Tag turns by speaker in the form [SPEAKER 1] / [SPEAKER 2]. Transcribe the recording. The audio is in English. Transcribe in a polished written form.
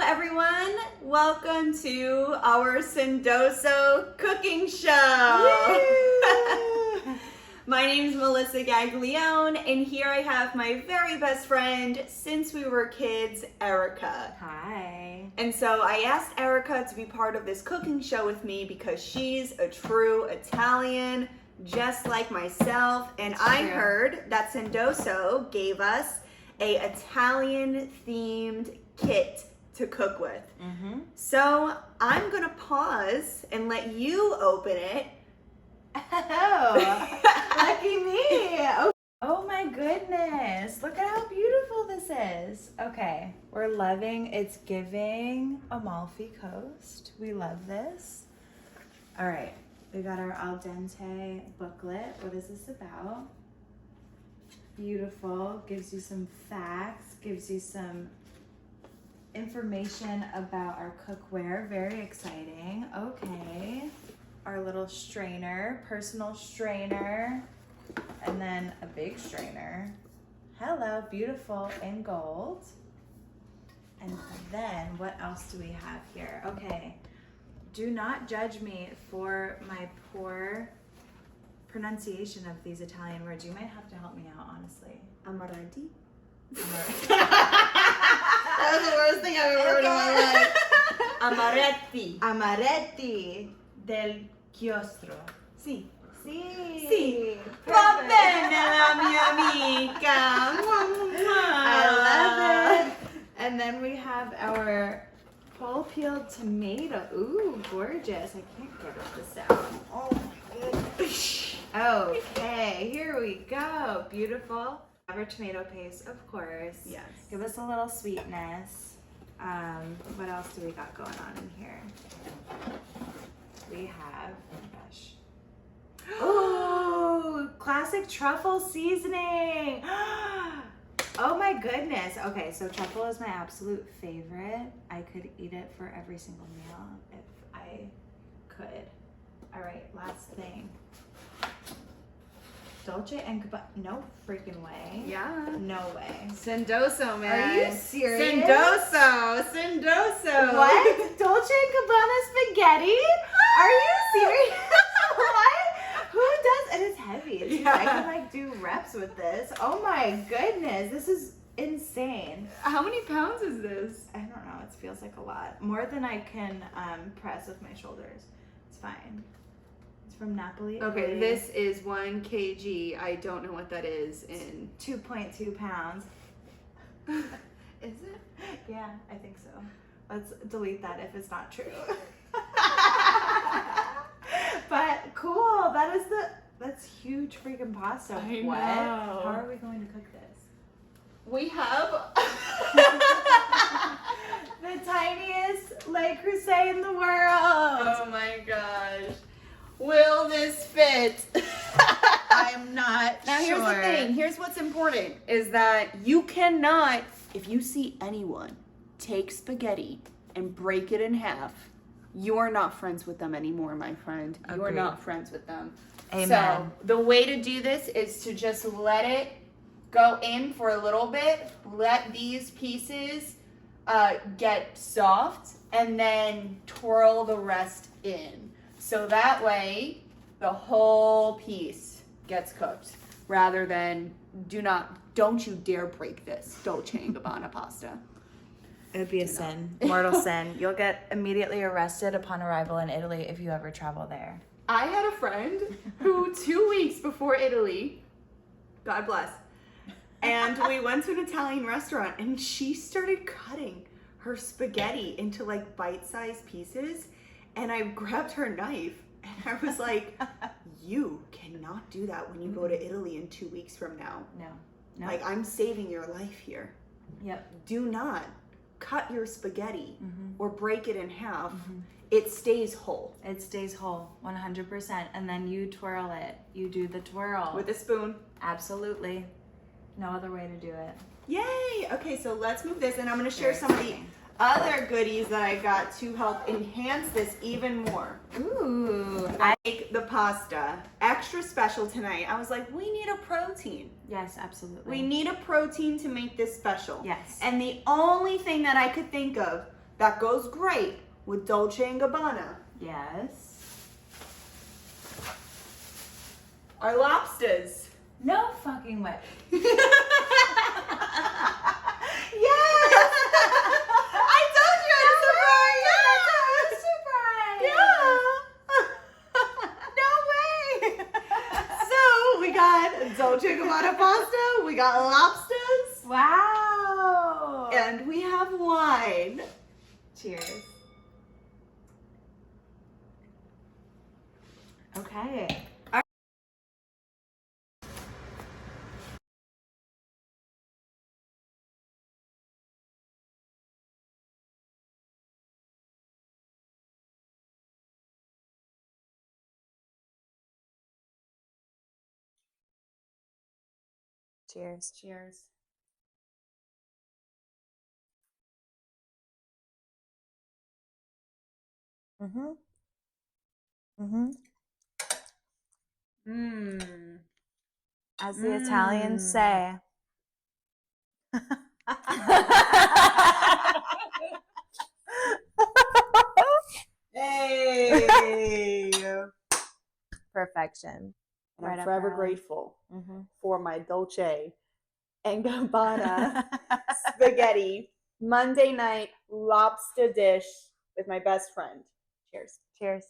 [SPEAKER 1] everyone. Welcome to our Sendoso cooking show. My name is MelissaGaglione, and here I have my very best friend since we were kids, Erica.
[SPEAKER 2] Hi.
[SPEAKER 1] And so I asked Erica to be part of this cooking show with me because she's a true Italian, just like myself. And I heard that Sendoso gave us a Italian-themed kit to cook with. So I'm gonna pause and let you open it.
[SPEAKER 2] Oh, lucky me. Oh my goodness. Look at how beautiful this is. Okay, we're loving, it's giving Amalfi Coast. We love this. All right, we got our al dente booklet. What is this about? Beautiful, gives you some facts, gives you some information about our cookware. Very exciting. Okay, our little strainer, personal strainer, and then a big strainer. Hello, beautiful in gold. And then what else do we have here? Okay, do not judge me for my poor pronunciation of these Italian words. You might have to help me out, honestly.
[SPEAKER 1] Amaranti.
[SPEAKER 2] That was the worst thing I've ever heard in my life.
[SPEAKER 1] Amaretti.
[SPEAKER 2] Amaretti del chiostro.
[SPEAKER 1] Sì.
[SPEAKER 2] Sì.
[SPEAKER 1] Sì. Va bene la mia amica.
[SPEAKER 2] I love it. And then we have our full peeled tomato. Ooh, gorgeous. I can't get this out. Oh my goodness. Okay, here we go. Beautiful. Our tomato paste, of course.
[SPEAKER 1] Yes.
[SPEAKER 2] Give us a little sweetness. What else do we got going on in here? We have, oh my gosh. Oh, classic truffle seasoning. Oh my goodness. Okay, so truffle is my absolute favorite. I could eat it for every single meal if I could. All right, last thing. Dolce and Gabbana. No freaking way.
[SPEAKER 1] Yeah.
[SPEAKER 2] No way.
[SPEAKER 1] Sendoso, man.
[SPEAKER 2] Are you serious?
[SPEAKER 1] Sendoso.
[SPEAKER 2] What? Dolce and Gabbana spaghetti? Are you serious? What? Who does? And it's heavy. It's I can like do reps with this. Oh my goodness. This is insane.
[SPEAKER 1] How many pounds is this?
[SPEAKER 2] I don't know. It feels like a lot. More than I can press with my shoulders. It's fine. It's from Napoli.
[SPEAKER 1] Okay,
[SPEAKER 2] Italy.
[SPEAKER 1] this is 1 kg. I don't know what that is in
[SPEAKER 2] 2.2 pounds.
[SPEAKER 1] Is it?
[SPEAKER 2] Yeah, I think so. Let's delete that if it's not true. But cool. That's huge freaking pasta.
[SPEAKER 1] I
[SPEAKER 2] What?
[SPEAKER 1] know.
[SPEAKER 2] How are we going to cook this?
[SPEAKER 1] We have
[SPEAKER 2] The tiniest Le Creuset in the world.
[SPEAKER 1] Oh my gosh. Will this fit?
[SPEAKER 2] I'm not
[SPEAKER 1] Now here's the thing. Here's what's important is that you cannot, if you see anyone take spaghetti and break it in half, you're not friends with them anymore, my friend. You're
[SPEAKER 2] Agreed.
[SPEAKER 1] not friends with them.
[SPEAKER 2] Amen.
[SPEAKER 1] So the way to do this is to just let it go in for a little bit. Let these pieces get soft and then twirl the rest in. So that way the whole piece gets cooked rather than don't you dare break this Dolce & Gabbana pasta.
[SPEAKER 2] It would be a sin. Mortal sin. You'll get immediately arrested upon arrival in Italy if you ever travel there.
[SPEAKER 1] I had a friend who 2 weeks before Italy, God bless, and we went to an Italian restaurant and she started cutting her spaghetti into like bite-sized pieces, and I grabbed her knife and I was like, you cannot do that when you go to Italy in 2 weeks from now.
[SPEAKER 2] No.
[SPEAKER 1] Like, I'm saving your life here.
[SPEAKER 2] Yep.
[SPEAKER 1] Do not cut your spaghetti or break it in half. It stays whole.
[SPEAKER 2] It stays whole, 100%. And then you twirl it. You do the twirl.
[SPEAKER 1] With a spoon.
[SPEAKER 2] Absolutely. No other way to do it.
[SPEAKER 1] Yay! Okay, so let's move this, and I'm going to share
[SPEAKER 2] Very
[SPEAKER 1] some of the
[SPEAKER 2] exciting.
[SPEAKER 1] other goodies that I got to help enhance this even more.
[SPEAKER 2] Ooh.
[SPEAKER 1] I make the pasta extra special tonight. I was like, we need a protein.
[SPEAKER 2] Yes, absolutely.
[SPEAKER 1] We need a protein to make this special.
[SPEAKER 2] Yes.
[SPEAKER 1] And the only thing that I could think of that goes great with Dolce & Gabbana.
[SPEAKER 2] Yes.
[SPEAKER 1] Our lobsters.
[SPEAKER 2] No fucking way.
[SPEAKER 1] Yes! I told you I'd surprise!
[SPEAKER 2] Surprise!
[SPEAKER 1] Yeah! No way! So, we got Dolce & Gabbana pasta, we got lobsters,
[SPEAKER 2] Wow!
[SPEAKER 1] and we have wine.
[SPEAKER 2] Cheers. Okay. Cheers. Cheers. Mm-hmm. Mm-hmm.
[SPEAKER 1] Mmm.
[SPEAKER 2] As the Italians say.
[SPEAKER 1] Hey!
[SPEAKER 2] Perfection.
[SPEAKER 1] And
[SPEAKER 2] Right
[SPEAKER 1] I'm
[SPEAKER 2] up
[SPEAKER 1] forever
[SPEAKER 2] our alley.
[SPEAKER 1] grateful
[SPEAKER 2] Mm-hmm.
[SPEAKER 1] for my Dolce & Gabbana spaghetti Monday night lobster dish with my best friend. Cheers.
[SPEAKER 2] Cheers.